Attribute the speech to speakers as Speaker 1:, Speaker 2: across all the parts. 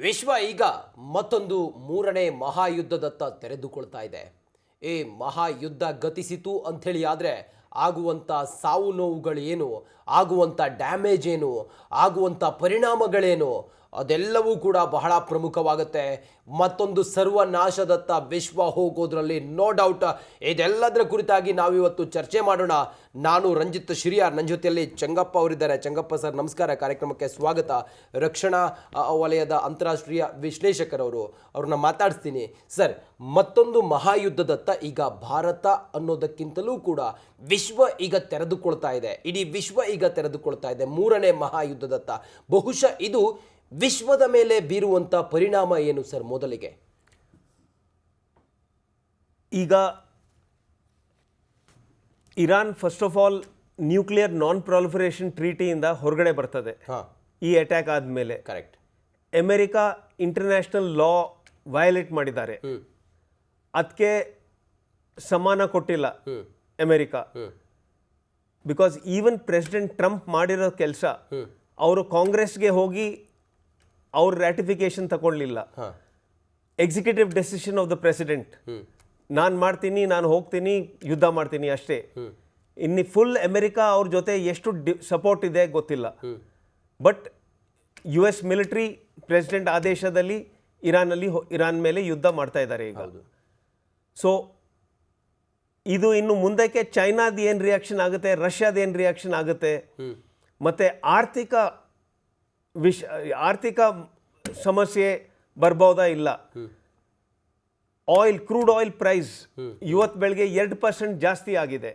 Speaker 1: ವಿಶ್ವ ಈಗ ಮತ್ತೊಂದು ಮೂರನೇ ಮಹಾಯುದ್ಧದತ್ತ ತೆರೆದುಕೊಳ್ತಾ ಇದೆ. ಈ ಮಹಾಯುದ್ಧ ಗತಿಸಿತು ಅಂಥೇಳಿ ಆದರೆ ಆಗುವಂಥ ಸಾವು ನೋವುಗಳೇನು, ಆಗುವಂಥ ಡ್ಯಾಮೇಜ್ ಏನು, ಆಗುವಂಥ ಪರಿಣಾಮಗಳೇನು ಅದೆಲ್ಲವೂ ಕೂಡ ಬಹಳ ಪ್ರಮುಖವಾಗುತ್ತೆ. ಮತ್ತೊಂದು ಸರ್ವನಾಶದತ್ತ ವಿಶ್ವ ಹೋಗೋದ್ರಲ್ಲಿ ನೋ ಡೌಟ್. ಇದೆಲ್ಲದರ ಕುರಿತಾಗಿ ನಾವಿವತ್ತು ಚರ್ಚೆ ಮಾಡೋಣ. ನಾನು ರಂಜಿತ್ ಶಿರಿಯಾರ್, ನನ್ನ ಜೊತೆಯಲ್ಲಿ ಚಂಗಪ್ಪ ಅವರಿದ್ದಾರೆ. ಚಂಗಪ್ಪ ಸರ್ ನಮಸ್ಕಾರ, ಕಾರ್ಯಕ್ರಮಕ್ಕೆ ಸ್ವಾಗತ. ರಕ್ಷಣಾ ವಲಯದ ಅಂತಾರಾಷ್ಟ್ರೀಯ ವಿಶ್ಲೇಷಕರವರು, ಅವ್ರನ್ನ ಮಾತಾಡಿಸ್ತೀನಿ. ಸರ್, ಮತ್ತೊಂದು ಮಹಾಯುದ್ಧದತ್ತ ಈಗ ಭಾರತ ಅನ್ನೋದಕ್ಕಿಂತಲೂ ಕೂಡ ವಿಶ್ವ ಈಗ ತೆರೆದುಕೊಳ್ತಾ ಇದೆ. ಇಡೀ ವಿಶ್ವ ಈಗ ತೆರೆದುಕೊಳ್ತಾ ಇದೆ ಮೂರನೇ ಮಹಾಯುದ್ಧದತ್ತ. ಬಹುಶಃ ಇದು ವಿಶ್ವದ ಮೇಲೆ ಬೀರುವಂಥ ಪರಿಣಾಮ ಏನು ಸರ್? ಮೊದಲಿಗೆ
Speaker 2: ಈಗ Iran first of all nuclear non proliferation ಟ್ರೀಟಿಯಿಂದ ಹೊರಗಡೆ ಬರ್ತದೆ ಈ ಅಟ್ಯಾಕ್ ಆದಮೇಲೆ.
Speaker 1: Correct.
Speaker 2: America international law violate ಮಾಡಿದ್ದಾರೆ, ಅದಕ್ಕೆ ಸಮಾನ ಕೊಟ್ಟಿಲ್ಲ America. Because even president Trump ಮಾಡಿರೋ ಕೆಲಸ, ಅವರು ಕಾಂಗ್ರೆಸ್ಗೆ ಹೋಗಿ ಅವ್ರ ರ್ಯಾಟಿಫಿಕೇಶನ್ ತಗೊಳ್ಳಿಲ್ಲ. Executive decision of the president, ನಾನು ಮಾಡ್ತೀನಿ, ನಾನು ಹೋಗ್ತೀನಿ, ಯುದ್ಧ ಮಾಡ್ತೀನಿ ಅಷ್ಟೇ. ಇನ್ನು ಫುಲ್ ಅಮೆರಿಕಾ ಅವ್ರ ಜೊತೆ ಎಷ್ಟು ಸಪೋರ್ಟ್ ಇದೆ ಗೊತ್ತಿಲ್ಲ. ಬಟ್ US ಮಿಲಿಟರಿ ಪ್ರೆಸಿಡೆಂಟ್ ಆದೇಶದಲ್ಲಿ ಇರಾನ್ ಮೇಲೆ ಯುದ್ಧ ಮಾಡ್ತಾ ಇದ್ದಾರೆ ಈಗ. ಸೊ ಇದು ಇನ್ನು ಮುಂದಕ್ಕೆ ಚೈನಾದ ಏನು ರಿಯಾಕ್ಷನ್ ಆಗುತ್ತೆ, ರಷ್ಯಾದ ಏನು ರಿಯಾಕ್ಷನ್ ಆಗುತ್ತೆ, ಮತ್ತು ಆರ್ಥಿಕ ಸಮಸ್ಯೆ ಬರ್ಬೋದಾ ಇಲ್ಲ. ಕ್ರೂಡ್ ಆಯಿಲ್ ಪ್ರೈಸ್ ಇವತ್ತು ಬೆಳಗ್ಗೆ 2% ಜಾಸ್ತಿ ಆಗಿದೆ.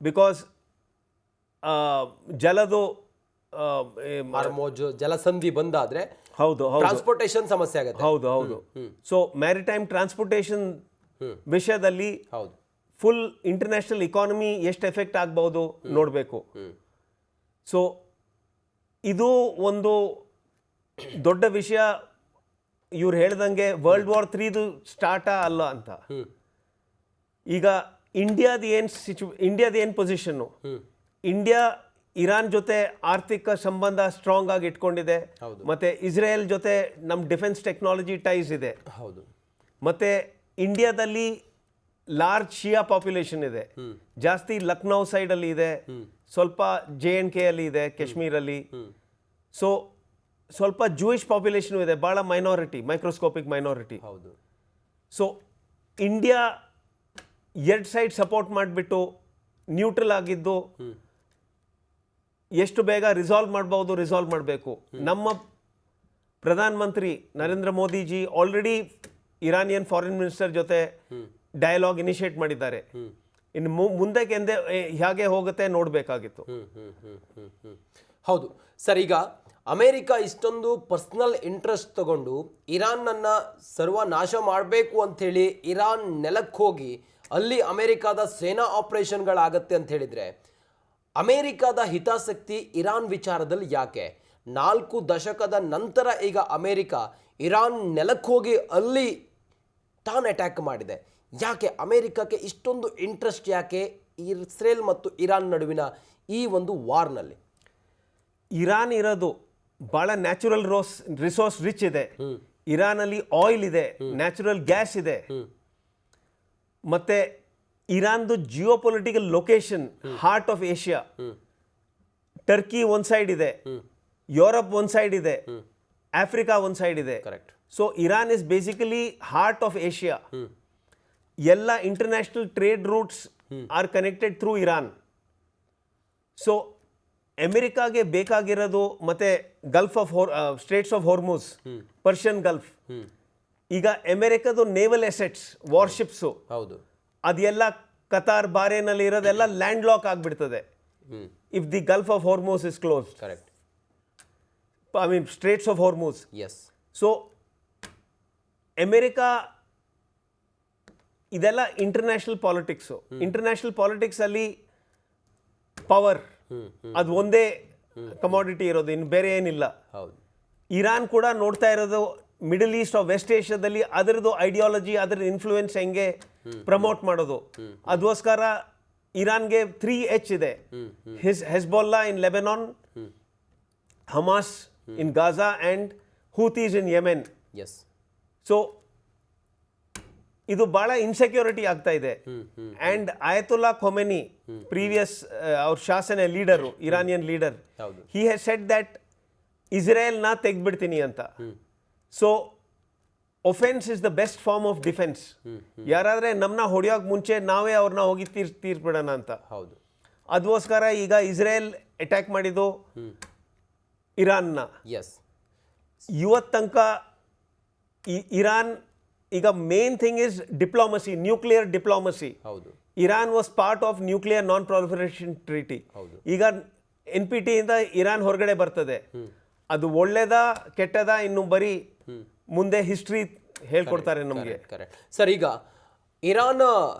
Speaker 2: ಬಿಕಾಸ್
Speaker 1: ಜಲಸಂಧಿ ಬಂದಾದ್ರೆ
Speaker 2: ಹೌದು
Speaker 1: ಟ್ರಾನ್ಸ್ಪೋರ್ಟೇಷನ್ ಸಮಸ್ಯೆ ಆಗುತ್ತೆ.
Speaker 2: ಹೌದು. ಸೊ ಮ್ಯಾರಿಟೈಮ್ ಟ್ರಾನ್ಸ್ಪೋರ್ಟೇಷನ್ ವಿಷಯದಲ್ಲಿ ಫುಲ್ ಇಂಟರ್ನ್ಯಾಷನಲ್ ಇಕಾನಮಿ ಎಷ್ಟು ಎಫೆಕ್ಟ್ ಆಗ್ಬಹುದು ನೋಡಬೇಕು. ಸೊ ಇದು ಒಂದು ದೊಡ್ಡ ವಿಷಯ. ಇವ್ರು ಹೇಳ್ದಂಗೆ ವರ್ಲ್ಡ್ ವಾರ್ 3 ಸ್ಟಾರ್ಟ ಅಲ್ಲ ಅಂತ. ಈಗ ಇಂಡಿಯಾದ ಏನು ಪೊಸಿಷನ್ನು, ಇಂಡಿಯಾ ಇರಾನ್ ಜೊತೆ ಆರ್ಥಿಕ ಸಂಬಂಧ ಸ್ಟ್ರಾಂಗ್ ಆಗಿ ಇಟ್ಕೊಂಡಿದೆ, ಮತ್ತೆ ಇಸ್ರೇಲ್ ಜೊತೆ ನಮ್ಮ ಡಿಫೆನ್ಸ್ ಟೆಕ್ನಾಲಜಿ ಟೈಸ್ ಇದೆ. ಮತ್ತೆ ಇಂಡಿಯಾದಲ್ಲಿ ಲಾರ್ಜ್ ಶಿಯಾ ಪಾಪ್ಯುಲೇಷನ್ ಇದೆ, ಜಾಸ್ತಿ ಲಕ್ನೌ ಸೈಡಲ್ಲಿ ಇದೆ, ಸ್ವಲ್ಪ JNK ಅಲ್ಲಿ ಇದೆ, ಕಾಶ್ಮೀರಲ್ಲಿ. ಸೊ ಸ್ವಲ್ಪ ಜೂಯಿಷ್ ಪಾಪ್ಯುಲೇಷನ್ ಇದೆ, ಭಾಳ minority, microscopic minority. So India ಎರಡು ಸೈಡ್ ಸಪೋರ್ಟ್ ಮಾಡಿಬಿಟ್ಟು ನ್ಯೂಟ್ರಲ್ ಆಗಿದ್ದು ಎಷ್ಟು ಬೇಗ ರಿಸಾಲ್ವ್ ಮಾಡಬೇಕು. ನಮ್ಮ Pradhan Mantri Narendra Modiji already Iranian foreign minister ಜೊತೆ ಡಯಲಾಗ್ ಇನಿಷಿಯೇಟ್ ಮಾಡಿದ್ದಾರೆ. ಇನ್ನು ಮುಂದಕ್ಕೆ ಹೇಗೆ ಹೋಗುತ್ತೆ ನೋಡಬೇಕಾಗಿತ್ತು.
Speaker 1: ಹೌದು ಸರ್, ಈಗ ಅಮೆರಿಕ ಇಷ್ಟೊಂದು ಪರ್ಸನಲ್ ಇಂಟ್ರೆಸ್ಟ್ ತಗೊಂಡು ಇರಾನ್ನನ್ನು ಸರ್ವನಾಶ ಮಾಡಬೇಕು ಅಂಥೇಳಿ ಇರಾನ್ ನೆಲಕ್ಕೆ ಹೋಗಿ ಅಲ್ಲಿ ಅಮೆರಿಕಾದ ಸೇನಾ ಆಪರೇಷನ್ಗಳಾಗತ್ತೆ ಅಂತ ಹೇಳಿದರೆ, ಅಮೆರಿಕಾದ ಹಿತಾಸಕ್ತಿ ಇರಾನ್ ವಿಚಾರದಲ್ಲಿ ಯಾಕೆ? 4 ದಶಕದ ನಂತರ ಈಗ ಅಮೆರಿಕ ಇರಾನ್ ನೆಲಕ್ಕೆ ಹೋಗಿ ಅಲ್ಲಿ ತಾನು ಅಟ್ಯಾಕ್ ಮಾಡಿದೆ. ಯಾಕೆ ಅಮೆರಿಕಕ್ಕೆ ಇಷ್ಟೊಂದು ಇಂಟ್ರೆಸ್ಟ್? ಯಾಕೆ ಇಸ್ರೇಲ್ ಮತ್ತು ಇರಾನ್ ನಡುವಿನ ಈ ಒಂದು ವಾರ್ನಲ್ಲಿ?
Speaker 2: ಇರಾನ್ ಇರೋದು ಭಾಳ ನ್ಯಾಚುರಲ್ ರಿಸೋರ್ಸ್ ರಿಚ್ ಇದೆ. ಇರಾನಲ್ಲಿ ಆಯಿಲ್ ಇದೆ, ನ್ಯಾಚುರಲ್ ಗ್ಯಾಸ್ ಇದೆ, ಮತ್ತೆ ಇರಾನ್ದು geopolitical location heart of Asia. Turkey ಒಂದು ಸೈಡ್ ಇದೆ, ಯುರೋಪ್ ಒಂದು ಸೈಡ್ ಇದೆ, ಆಫ್ರಿಕಾ ಒಂದು ಸೈಡ್ ಇದೆ.
Speaker 1: Correct.
Speaker 2: So Iran is basically heart of Asia. ಎಲ್ಲ international trade routes are connected through Iran. So ಅಮೆರಿಕಾಗೆ ಬೇಕಾಗಿರೋದು ಮತ್ತೆ straits of Hormuz, Persian Gulf. ಈಗ ಅಮೆರಿಕದು ನೇವಲ್ ಎಸೆಟ್ಸ್, ವಾರ್ಶಿಪ್ಸು, ಅದೆಲ್ಲ ಕತಾರ್, ಬಾರೇನಲ್ಲಿ ಇರೋದೆಲ್ಲ ಲ್ಯಾಂಡ್ ಲಾಕ್ ಆಗಿಬಿಡ್ತದೆ if the Gulf of ಹೋರ್ಮುಸ್ is close.
Speaker 1: Correct.
Speaker 2: Straits of Hormuz.
Speaker 1: Yes.
Speaker 2: So America ಇದೆಲ್ಲ ಇಂಟರ್ನ್ಯಾಷನಲ್ ಪಾಲಿಟಿಕ್ಸು. ಇಂಟರ್ನ್ಯಾಷನಲ್ ಪಾಲಿಟಿಕ್ಸ್ ಅಲ್ಲಿ ಪವರ್ ಅದು ಒಂದೇ ಕಮಾಡಿಟಿ ಇರೋದು, ಇನ್ನು ಬೇರೆ ಏನಿಲ್ಲ. ಇರಾನ್ ಕೂಡ ನೋಡ್ತಾ ಇರೋದು ಮಿಡಲ್ ಈಸ್ಟ್ ಆಫ್ ವೆಸ್ಟ್ ಏಷ್ಯಾದಲ್ಲಿ ಅದರದ್ದು ಐಡಿಯಾಲಜಿ, ಅದರ ಇನ್ಫ್ಲೂಯೆನ್ಸ್ ಹೆಂಗೆ ಪ್ರಮೋಟ್ ಮಾಡೋದು. ಅದಕ್ಕೋಸ್ಕರ ಇರಾನ್ಗೆ 3H ಇದೆ: Hezbollah in Lebanon, Hamas in Gaza, and Houthis in Yemen.
Speaker 1: Yes.
Speaker 2: So ಇದು ಬಹಳ ಇನ್ಸೆಕ್ಯೂರಿಟಿ ಆಗ್ತಾ ಇದೆ. ಅಂಡ್ ಆಯತುಲ್ಲಾ ಖೊಮೆನಿ, ಪ್ರೀವಿಯಸ್ ಅವ್ರ ಶಾಸನ ಲೀಡರು, ಇರಾನಿಯನ್ ಲೀಡರ್,
Speaker 1: ಹೌದು.
Speaker 2: ಹಿ ಹ್ಯಾಸ್ ಸೆಡ್ ದಟ್ ಇಸ್ರೇಲ್ನ ತೆಗೆದ್ಬಿಡ್ತೀನಿ ಅಂತ. So offence is the best form of defence. ಯಾರಾದ್ರೆ ನಮ್ಮನ್ನ ಹೊಡೆಯೋಕೆ ಮುಂಚೆ ನಾವೇ ಅವ್ರನ್ನ ಹೋಗಿ ತೀರ್ಸ್ಬಿಡೋಣ ಅಂತ.
Speaker 1: ಹೌದು.
Speaker 2: ಅದಕ್ಕೋಸ್ಕರ ಈಗ ಇಸ್ರೇಲ್ ಅಟ್ಯಾಕ್ ಮಾಡಿದ್ದು ಇರಾನ್ನ.
Speaker 1: ಎಸ್.
Speaker 2: ಇವತ್ತು ತನಕ ಇರಾನ್ ಈಗ main thing is diplomacy, nuclear diplomacy.
Speaker 1: ಹೌದು.
Speaker 2: Iran was part of nuclear non proliferation treaty.
Speaker 1: ಹೌದು.
Speaker 2: ಈಗ NPT ಇಂದ ಇರಾನ್ ಹೊರಗಡೆ ಬರ್ತದೆ. ಅದು ಒಳ್ಳೇದಾ ಕೆಟ್ಟದಾ ಇನ್ನು ಬರೀ ಮುಂದೆ ಹಿಸ್ಟ್ರಿ ಹೇಳ್ಕೊಡ್ತಾರೆ ನಮಗೆ.
Speaker 1: Correct sir. ಈಗ ಇರಾನ್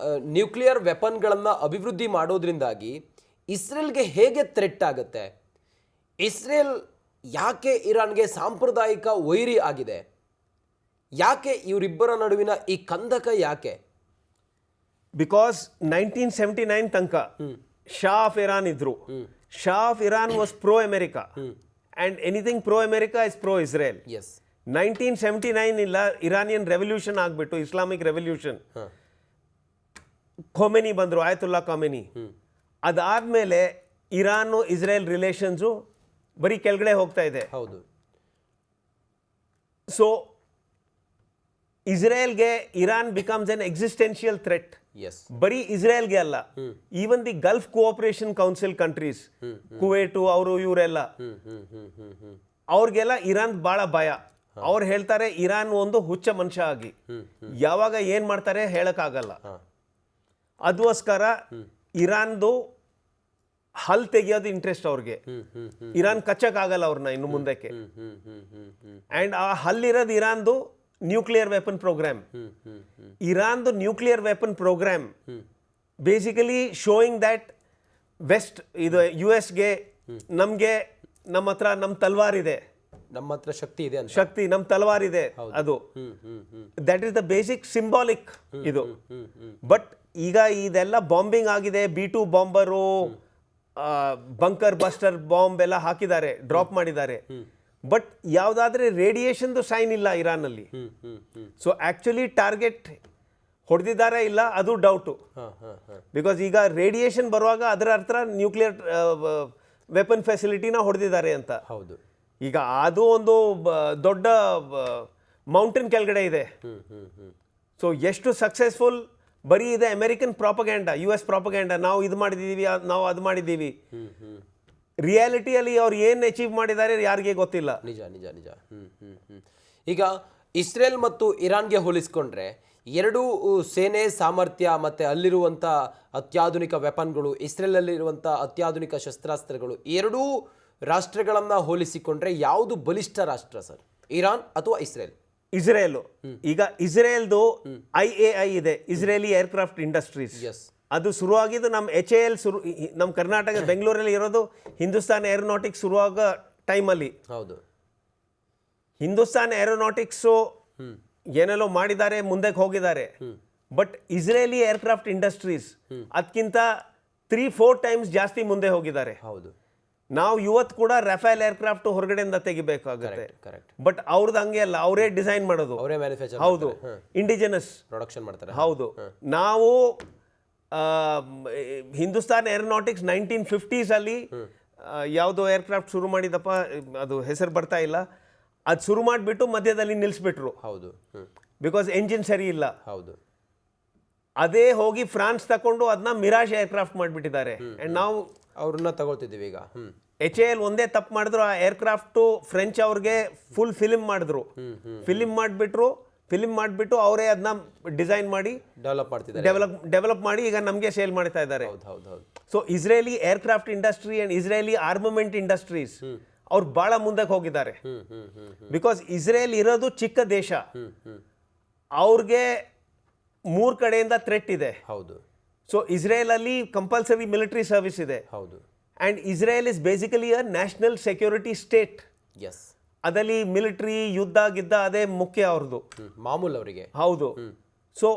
Speaker 1: ನ್ಯೂಕ್ಲಿಯರ್ ವೆಪನ್ಗಳನ್ನು ಅಭಿವೃದ್ಧಿ ಮಾಡೋದ್ರಿಂದಾಗಿ ಇಸ್ರೇಲ್ಗೆ ಹೇಗೆ ಥ್ರೆಟ್ ಆಗುತ್ತೆ? ಇಸ್ರೇಲ್ ಯಾಕೆ ಇರಾನ್ಗೆ ಸಾಂಪ್ರದಾಯಿಕ ವೈರಿ ಆಗಿದೆ? ಯಾಕೆ ಇವರಿಬ್ಬರ ನಡುವಿನ ಈ ಕಂದಕ ಯಾಕೆ?
Speaker 2: ಬಿಕಾಸ್ 1979 ತನಕ ಶಾ ಆಫ್ ಇರಾನ್ ಇದ್ರು. Shah of Iran was pro America and anything pro America is pro Israel.
Speaker 1: Yes.
Speaker 2: 1979 ಇಲ್ಲ ಇರಾನಿಯನ್ ರೆವಲ್ಯೂಷನ್ ಆಗ್ಬಿಟ್ಟು, ಇಸ್ಲಾಮಿಕ್ ರೆವಲ್ಯೂಷನ್, ಖೊಮೆನಿ ಬಂದರು, ಆಯತುಲ್ಲಾ ಖೊಮೆನಿ. ಅದಾದ್ಮೇಲೆ ಇರಾನು ಇಸ್ರೇಲ್ ರಿಲೇಷನ್ಸು ಬರೀ ಕೆಳಗಡೆ ಹೋಗ್ತಾ ಇದೆ.
Speaker 1: ಹೌದು.
Speaker 2: ಸೊ ಇಸ್ರೇಲ್ಗೆ Iran becomes an existential threat.
Speaker 1: Yes.
Speaker 2: ಬರೀ ಇಸ್ರೇಲ್ಗೆ ಅಲ್ಲ, even the Gulf cooperation council countries, Kuwait, ಅವರು ಇವರೆಲ್ಲ, ಅವ್ರಿಗೆಲ್ಲ ಇರಾನ್ ಬಹಳ ಭಯ. ಅವ್ರು ಹೇಳ್ತಾರೆ ಇರಾನ್ ಒಂದು ಹುಚ್ಚ ಮನುಷ್ಯ ಆಗಿ ಯಾವಾಗ ಏನ್ ಮಾಡ್ತಾರೆ ಹೇಳಕ್ಕಾಗಲ್ಲ. ಅದಕ್ಕೋಸ್ಕರ ಇರಾನ್ದು ಹಲ್ ತೆಗಿಯೋದು ಇಂಟ್ರೆಸ್ಟ್ ಅವ್ರಿಗೆ. ಇರಾನ್ ಕಚ್ಚಕ್ಕಾಗಲ್ಲ ಅವ್ರನ್ನ ಇನ್ನು ಮುಂದಕ್ಕೆ. ಅಂಡ್ ಆ ಹಲ್ಲಿರೋದು ಇರಾನ್ದು ನ್ಯೂಕ್ಲಿಯರ್ ವೆಪನ್ ಪ್ರೋಗ್ರಾಮ್. ಇರಾನ್ದು nuclear weapon programme basically showing that west, ಇದು US ಗೆ ನಮ್ಗೆ ನಮ್ಮ ಹತ್ರ ನಮ್ಮ ತಲ್ವಾರ್ ಇದೆ,
Speaker 1: ನಮ್ಮ ಹತ್ರ ಶಕ್ತಿ ಇದೆ ಅಂತ.
Speaker 2: ಶಕ್ತಿ ನಮ್ಮ ತಲವಾರ್ ಇದೆ, ಅದು that is the basic symbolic ಇದು. ಬಟ್ ಈಗ ಇದೆಲ್ಲ ಬಾಂಬಿಂಗ್ ಆಗಿದೆ. B2 ಬಾಂಬರು, ಬಂಕರ್ ಬಸ್ಟರ್ ಬಾಂಬ್ ಎಲ್ಲ ಹಾಕಿದ್ದಾರೆ, ಡ್ರಾಪ್ ಮಾಡಿದ್ದಾರೆ. ಬಟ್ ಯಾವುದಾದ್ರೆ ರೇಡಿಯೇಷನ್ದು ಸೈನ್ ಇಲ್ಲ ಇರಾನಲ್ಲಿ. ಸೊ ಆಕ್ಚುಲಿ ಟಾರ್ಗೆಟ್ ಹೊಡೆದಿದ್ದಾರೆ ಇಲ್ಲ ಅದು ಡೌಟು. ಬಿಕಾಸ್ ಈಗ ರೇಡಿಯೇಷನ್ ಬರುವಾಗ ಅದರ ಅರ್ಥ ನ್ಯೂಕ್ಲಿಯರ್ ವೆಪನ್ ಫೆಸಿಲಿಟಿನ ಹೊಡೆದಿದ್ದಾರೆ ಅಂತ.
Speaker 1: ಹೌದು.
Speaker 2: ಈಗ ಅದು ಒಂದು ದೊಡ್ಡ ಮೌಂಟೇನ್ ಕೆಳಗಡೆ ಇದೆ. ಸೊ ಎಷ್ಟು ಸಕ್ಸಸ್ಫುಲ್ ಬರೀ ಇದೆ ಅಮೆರಿಕನ್ ಪ್ರಾಪಗ್ಯಾಂಡ, US ಪ್ರಾಪಗ್ಯಾಂಡ, ನಾವು ಇದು ಮಾಡಿದ್ದೀವಿ, ನಾವು ಅದು ಮಾಡಿದ್ದೀವಿ. ರಿಯಾಲಿಟಿಯಲ್ಲಿ ಅವ್ರು ಏನು ಅಚೀವ್ ಮಾಡಿದ್ದಾರೆ ಯಾರಿಗೆ ಗೊತ್ತಿಲ್ಲ.
Speaker 1: ನಿಜ ನಿಜ ನಿಜ. ಈಗ ಇಸ್ರೇಲ್ ಮತ್ತು ಇರಾನ್ಗೆ ಹೋಲಿಸ್ಕೊಂಡ್ರೆ ಎರಡೂ ಸೇನೆ ಸಾಮರ್ಥ್ಯ ಮತ್ತು ಅಲ್ಲಿರುವಂಥ ಅತ್ಯಾಧುನಿಕ ವೆಪನ್ಗಳು, ಇಸ್ರೇಲಲ್ಲಿರುವಂಥ ಅತ್ಯಾಧುನಿಕ ಶಸ್ತ್ರಾಸ್ತ್ರಗಳು, ಎರಡೂ ರಾಷ್ಟ್ರಗಳನ್ನು ಹೋಲಿಸಿಕೊಂಡ್ರೆ ಯಾವುದು ಬಲಿಷ್ಠ ರಾಷ್ಟ್ರ ಸರ್, ಇರಾನ್ ಅಥವಾ ಇಸ್ರೇಲ್?
Speaker 2: ಇಸ್ರೇಲು. ಈಗ ಇಸ್ರೇಲ್ದು IAI ಇದೆ, ಇಸ್ರೇಲಿ ಏರ್ಕ್ರಾಫ್ಟ್ ಇಂಡಸ್ಟ್ರೀಸ್.
Speaker 1: ಎಸ್.
Speaker 2: ಅದು ಶುರುವಾಗಿದ್ದು ನಮ್ಮ HAL ನಮ್ಮ ಕರ್ನಾಟಕ ಬೆಂಗಳೂರಲ್ಲಿ ಇರೋದು ಹಿಂದೂಸ್ತಾನ್ ಏರೋನಾಟಿಕ್ಸ್ ಶುರುವಾಗ ಟೈಮಲ್ಲಿ.
Speaker 1: ಹೌದು.
Speaker 2: ಹಿಂದೂಸ್ತಾನ್ ಏರೋನಾಟಿಕ್ಸು ಏನೆಲ್ಲೋ ಮಾಡಿದ್ದಾರೆ, ಮುಂದಕ್ಕೆ ಹೋಗಿದ್ದಾರೆ. ಬಟ್ ಇಸ್ರೇಲಿ ಏರ್ಕ್ರಾಫ್ಟ್ ಇಂಡಸ್ಟ್ರೀಸ್ ಅದಕ್ಕಿಂತ 3-4 ಟೈಮ್ಸ್ ಜಾಸ್ತಿ ಮುಂದೆ ಹೋಗಿದ್ದಾರೆ.
Speaker 1: ಹೌದು.
Speaker 2: ನಾವು ಇವತ್ತು ಕೂಡ ರಫೇಲ್ ಏರ್ಕ್ರಾಫ್ಟ್ ಹೊರಗಡೆಯಿಂದ ತೆಗಿಬೇಕಾಗುತ್ತೆ.
Speaker 1: ಕರೆಕ್ಟ್.
Speaker 2: ಬಟ್ ಅವ್ರದ್ದು ಹಂಗೆ ಅಲ್ಲ, ಅವರೇ ಡಿಸೈನ್ ಮಾಡೋದು,
Speaker 1: ಅವರೇ ಮ್ಯಾನುಫ್ಯಾಕ್ಚರ್.
Speaker 2: ಹೌದು, ಇಂಡಿಜಿನಸ್
Speaker 1: ಪ್ರೊಡಕ್ಷನ್ ಮಾಡ್ತಾರೆ.
Speaker 2: ಹೌದು. ನಾವು ಹಿಂದೂಸ್ತಾನ್ ಏರೋನಾಟಿಕ್ಸ್ 1950s ಅಲ್ಲಿ ಯಾವುದೋ ಏರ್ಕ್ರಾಫ್ಟ್ ಶುರು ಮಾಡಿದಪ್ಪ, ಅದು ಹೆಸರು ಬರ್ತಾ ಇಲ್ಲ, ಅದು ಶುರು ಮಾಡಿಬಿಟ್ಟು ಮಧ್ಯದಲ್ಲಿ ನಿಲ್ಲಿಸ್ಬಿಟ್ರು.
Speaker 1: ಹೌದು.
Speaker 2: ಬಿಕಾಸ್ ಎಂಜಿನ್ ಸರಿ ಇಲ್ಲ.
Speaker 1: ಹೌದು.
Speaker 2: ಅದೇ ಹೋಗಿ ಫ್ರಾನ್ಸ್ ತಗೊಂಡು ಅದನ್ನ ಮಿರಾಜ್ ಏರ್ಕ್ರಾಫ್ಟ್ ಮಾಡಿಬಿಟ್ಟಿದ್ದಾರೆ. ಅಂಡ್ ನಾವು
Speaker 1: ಅವ್ರನ್ನ ತಗೊಳ್ತಿದ್ದೀವಿ ಈಗ.
Speaker 2: HAL ಒಂದೇ ತಪ್ಪು ಮಾಡಿದ್ರು, ಆ ಏರ್ಕ್ರಾಫ್ಟು ಫ್ರೆಂಚ್ ಅವ್ರಿಗೆ ಫುಲ್ ಫಿಲ್ಮ್ ಮಾಡಿದ್ರು. ಫಿಲ್ಮ್ ಮಾಡಿಬಿಟ್ಟು ಅವರೇ ಅದನ್ನ ಡಿಸೈನ್ ಮಾಡಿ ಡೆವಲಪ್ ಮಾಡಿ ಈಗ ನಮಗೆ ಸೇಲ್ ಮಾಡ್ತಾ ಇದ್ದಾರೆ. So Israeli aircraft industry and Israeli armament industries ಅವ್ರು ಬಹಳ ಮುಂದಕ್ಕೆ ಹೋಗಿದ್ದಾರೆ. ಬಿಕಾಸ್ ಇಸ್ರೇಲ್ ಇರೋದು ಚಿಕ್ಕ ದೇಶ, ಅವ್ರಿಗೆ 3 ಕಡೆಯಿಂದ ಥ್ರೆಟ್ ಇದೆ.
Speaker 1: ಹೌದು.
Speaker 2: ಸೊ ಇಸ್ರೇಲ್ ಅಲ್ಲಿ ಕಂಪಲ್ಸರಿ ಮಿಲಿಟರಿ ಸರ್ವಿಸ್ ಇದೆ.
Speaker 1: ಹೌದು.
Speaker 2: And Israel is basically a national security state.
Speaker 1: Yes.
Speaker 2: ಅದರಲ್ಲಿ ಮಿಲಿಟರಿ ಯುದ್ಧ ಗಿದ್ದ ಅದೇ ಮುಖ್ಯ ಅವ್ರದ್ದು,
Speaker 1: ಮಾಮೂಲು ಅವರಿಗೆ.
Speaker 2: ಹೌದು. ಸೊ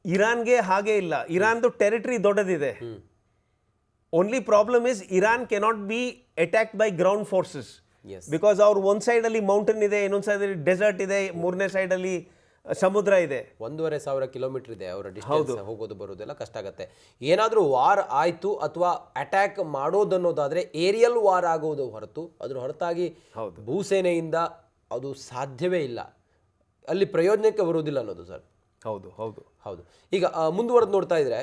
Speaker 2: ಇರಾನ್ಗೆ ಹಾಗೆ ಇಲ್ಲ, ಇರಾನ್ದು ಟೆರಿಟರಿ ದೊಡ್ಡದಿದೆ. Only problem is Iran cannot be attacked by ground forces.
Speaker 1: Yes.
Speaker 2: Because ಅವ್ರು ಒಂದು ಸೈಡಲ್ಲಿ ಮೌಂಟೇನ್ ಇದೆ, ಇನ್ನೊಂದು ಸೈಡಲ್ಲಿ ಡೆಸರ್ಟ್ ಇದೆ, ಮೂರನೇ ಸೈಡಲ್ಲಿ ಸಮುದ್ರ ಇದೆ.
Speaker 1: 1,500 ಕಿಲೋಮೀಟರ್ ಇದೆ ಅವರ ಡಿಸ್ಟೆನ್ಸ್, ಹೋಗೋದು ಬರೋದೆಲ್ಲ ಕಷ್ಟ ಆಗುತ್ತೆ. ಏನಾದರೂ ವಾರ್ ಆಯಿತು ಅಥವಾ ಅಟ್ಯಾಕ್ ಮಾಡೋದನ್ನೋದಾದರೆ ಏರಿಯಲ್ ವಾರ್ ಆಗೋದು ಹೊರತು ಅದ್ರ ಹೊರತಾಗಿ ಭೂಸೇನೆಯಿಂದ ಅದು ಸಾಧ್ಯವೇ ಇಲ್ಲ, ಅಲ್ಲಿ ಪ್ರಯೋಜನಕ್ಕೆ ಬರುವುದಿಲ್ಲ ಅನ್ನೋದು ಸರ್.
Speaker 2: ಹೌದು ಹೌದು
Speaker 1: ಹೌದು. ಈಗ ಮುಂದುವರೆದು ನೋಡ್ತಾ ಇದ್ರೆ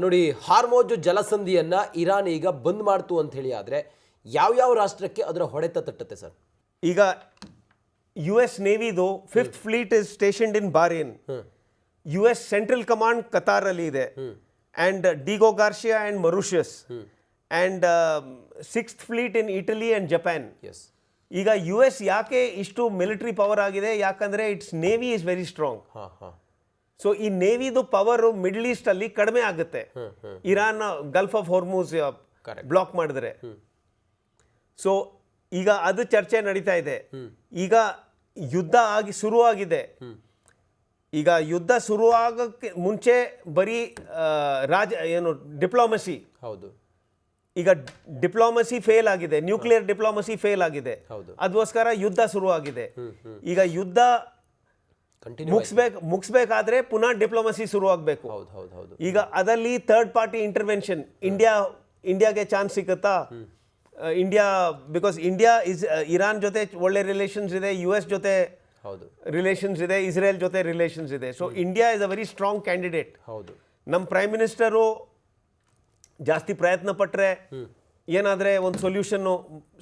Speaker 1: ನೋಡಿ, ಹಾರ್ಮೋಜ್ ಜಲಸಂಧಿಯನ್ನು ಇರಾನ್ ಈಗ ಬಂದ್ ಮಾಡ್ತು ಅಂತ ಹೇಳಿ ಆದರೆ ಯಾವ್ಯಾವ ರಾಷ್ಟ್ರಕ್ಕೆ ಅದರ ಹೊಡೆತ ತಟ್ಟುತ್ತೆ ಸರ್?
Speaker 2: ಈಗ ಯು ಎಸ್ ನೇವಿದು 5th fleet is stationed in Bahrain. U S central command ಕತಾರಲ್ಲಿ ಇದೆ, and Diego Garcia and Mauritius, and 6th fleet in Italy and Japan.
Speaker 1: Yes.
Speaker 2: ಈಗ ಯು ಎಸ್ ಯಾಕೆ ಇಷ್ಟು ಮಿಲಿಟರಿ ಪವರ್ ಆಗಿದೆ? ಯಾಕಂದರೆ its navy is very strong. So ಈ ನೇವಿದು power Middle East ಅಲ್ಲಿ ಕಡಿಮೆ ಆಗುತ್ತೆ Iran Gulf of Hormuz block ಮಾಡಿದ್ರೆ. ಸೊ ಈಗ ಅದು ಚರ್ಚೆ ನಡೀತಾ ಇದೆ. ಈಗ ಯುದ್ಧ ಶುರುವಾಗಿದೆ. ಈಗ ಯುದ್ಧ ಶುರುವಾಗಕ್ಕೆ ಮುಂಚೆ ಬರೀ ಡಿಪ್ಲೊಮಸಿ.
Speaker 1: ಹೌದು.
Speaker 2: ಈಗ ಡಿಪ್ಲೊಮಸಿ ಫೇಲ್ ಆಗಿದೆ, ನ್ಯೂಕ್ಲಿಯರ್ ಡಿಪ್ಲೊಮಸಿ ಫೇಲ್ ಆಗಿದೆ, ಅದಕ್ಕೋಸ್ಕರ ಯುದ್ಧ ಶುರುವಾಗಿದೆ. ಈಗ ಯುದ್ಧ ಮುಗಿಸ್ಬೇಕಾದ್ರೆ ಪುನಃ ಡಿಪ್ಲೊಮಸಿ ಶುರುವಾಗಬೇಕು. ಈಗ ಅದರಲ್ಲಿ ಥರ್ಡ್ ಪಾರ್ಟಿ ಇಂಟರ್ವೆನ್ಷನ್, ಇಂಡಿಯಾಗೆ ಚಾನ್ಸ್ ಸಿಗುತ್ತಾ? ಇಂಡಿಯಾ, ಬಿಕಾಸ್ ಇಂಡಿಯಾ ಇರಾನ್ ಜೊತೆ ಒಳ್ಳೆ ರಿಲೇಷನ್ಸ್ ಇದೆ, ಯು ಎಸ್ ಜೊತೆ ರಿಲೇಷನ್ಸ್ ಇದೆ, ಇಸ್ರೇಲ್ ಜೊತೆ ರಿಲೇಷನ್ಸ್ ಇದೆ. So India is a very strong candidate. ನಮ್ಮ ಪ್ರೈಮ್ ಮಿನಿಸ್ಟರು ಜಾಸ್ತಿ ಪ್ರಯತ್ನ ಪಟ್ಟರೆ ಏನಾದರೆ ಒಂದು ಸೊಲ್ಯೂಷನ್ನು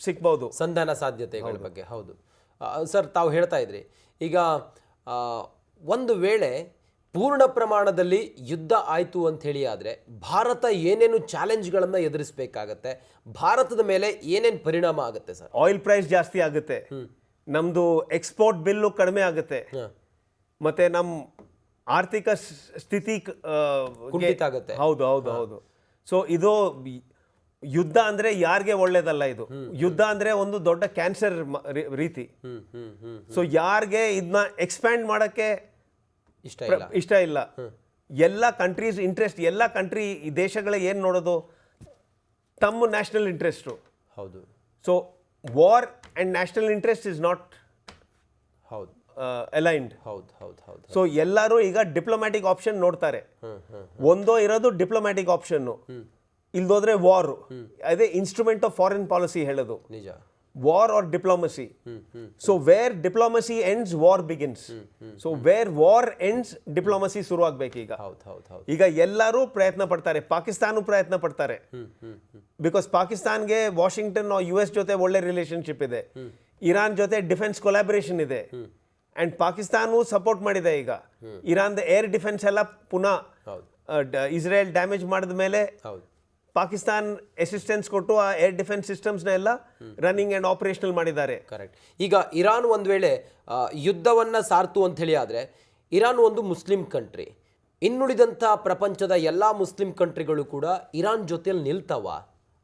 Speaker 2: ಸಿಗ್ಬೋದು,
Speaker 1: ಸಂಧಾನ ಸಾಧ್ಯತೆಗಳ ಬಗ್ಗೆ. ಹೌದು ಸರ್, ತಾವು ಹೇಳ್ತಾ ಇದ್ರಿ ಈಗ ಒಂದು ವೇಳೆ ಪೂರ್ಣ ಪ್ರಮಾಣದಲ್ಲಿ ಯುದ್ಧ ಆಯಿತು ಅಂಥೇಳಿ ಆದರೆ ಭಾರತ ಏನೇನು ಚಾಲೆಂಜ್ಗಳನ್ನು ಎದುರಿಸಬೇಕಾಗತ್ತೆ, ಭಾರತದ ಮೇಲೆ ಏನೇನು ಪರಿಣಾಮ ಆಗುತ್ತೆ ಸರ್?
Speaker 2: ಆಯಿಲ್ ಪ್ರೈಸ್ ಜಾಸ್ತಿ ಆಗುತ್ತೆ, ನಮ್ಮದು ಎಕ್ಸ್ಪೋರ್ಟ್ ಬಿಲ್ಲು ಕಡಿಮೆ ಆಗುತ್ತೆ, ಮತ್ತು ನಮ್ಮ ಆರ್ಥಿಕ ಸ್ಥಿತಿ
Speaker 1: ಕುಂಠಿತ ಆಗುತ್ತೆ.
Speaker 2: ಹೌದು ಹೌದು ಹೌದು. ಸೊ ಇದು ಯುದ್ಧ ಅಂದರೆ ಯಾರಿಗೆ ಒಳ್ಳೇದಲ್ಲ. ಇದು ಯುದ್ಧ ಅಂದರೆ ಒಂದು ದೊಡ್ಡ ಕ್ಯಾನ್ಸರ್ ರೀತಿ. ಸೊ ಯಾರಿಗೆ ಇದನ್ನ ಎಕ್ಸ್ಪ್ಯಾಂಡ್ ಮಾಡೋಕ್ಕೆ ಇಷ್ಟ ಇಲ್ಲ. ಎಲ್ಲ ಕಂಟ್ರೀಸ್ ಇಂಟ್ರೆಸ್ಟ್, ಎಲ್ಲ ಕಂಟ್ರಿ ದೇಶಗಳೇ ಏನು ನೋಡೋದು, ತಮ್ಮ ನ್ಯಾಷನಲ್ ಇಂಟ್ರೆಸ್ಟು.
Speaker 1: ಹೌದು.
Speaker 2: So war and national interest is not aligned.
Speaker 1: ಹೌದು ಹೌದು ಹೌದು.
Speaker 2: ಸೊ ಎಲ್ಲರೂ ಈಗ ಡಿಪ್ಲೊಮ್ಯಾಟಿಕ್ ಆಪ್ಷನ್ ನೋಡ್ತಾರೆ. ಒಂದೋ ಇರೋದು ಡಿಪ್ಲೊಮ್ಯಾಟಿಕ್ ಆಪ್ಷನ್ನು, ಇಲ್ದೋದ್ರೆ ವಾರ್. ಅದೇ ಇನ್ಸ್ಟ್ರೂಮೆಂಟ್ ಆಫ್ ಫಾರಿನ್ ಪಾಲಿಸಿ ಹೇಳೋದು,
Speaker 1: ನಿಜ.
Speaker 2: War or diplomacy. So where diplomacy ends war begins. So where war ends diplomacy ಶುರು ಆಗ್ಬೇಕು ಈಗ. ಈಗ ಎಲ್ಲರೂ ಪ್ರಯತ್ನ ಪಡ್ತಾರೆ, ಪಾಕಿಸ್ತಾನ ಪ್ರಯತ್ನ ಪಡ್ತಾರೆ, ಬಿಕಾಸ್ ಪಾಕಿಸ್ತಾನ್ಗೆ ವಾಷಿಂಗ್ಟನ್ ಯು ಎಸ್ ಜೊತೆ ಒಳ್ಳೆ ರಿಲೇಶನ್ಶಿಪ್ ಇದೆ, ಇರಾನ್ ಜೊತೆ ಡಿಫೆನ್ಸ್ ಕೊಲಾಬರೇಷನ್ ಇದೆ, ಅಂಡ್ ಪಾಕಿಸ್ತಾನವು ಸಪೋರ್ಟ್ ಮಾಡಿದೆ. ಈಗ ಇರಾನ್ದ ಏರ್ ಡಿಫೆನ್ಸ್ ಎಲ್ಲ ಪುನಃ ಇಸ್ರೇಲ್ ಡ್ಯಾಮೇಜ್ ಮಾಡಿದ ಮೇಲೆ ಪಾಕಿಸ್ತಾನ್ ಅಸಿಸ್ಟೆನ್ಸ್ ಕೊಟ್ಟು ಆ ಏರ್ ಡಿಫೆನ್ಸ್ ಸಿಸ್ಟಮ್ಸ್ನ ಎಲ್ಲ ರನ್ನಿಂಗ್ ಆ್ಯಂಡ್ ಆಪರೇಷನಲ್ ಮಾಡಿದ್ದಾರೆ.
Speaker 1: ಕರೆಕ್ಟ್. ಈಗ ಇರಾನ್ ಒಂದು ವೇಳೆ ಯುದ್ಧವನ್ನು ಸಾರ್ತು ಅಂತ ಹೇಳಿ ಆದರೆ, ಇರಾನ್ ಒಂದು ಮುಸ್ಲಿಂ ಕಂಟ್ರಿ, ಇನ್ನುಳಿದಂಥ ಪ್ರಪಂಚದ ಎಲ್ಲ ಮುಸ್ಲಿಂ ಕಂಟ್ರಿಗಳು ಕೂಡ ಇರಾನ್ ಜೊತೆಯಲ್ಲಿ ನಿಲ್ತಾವ?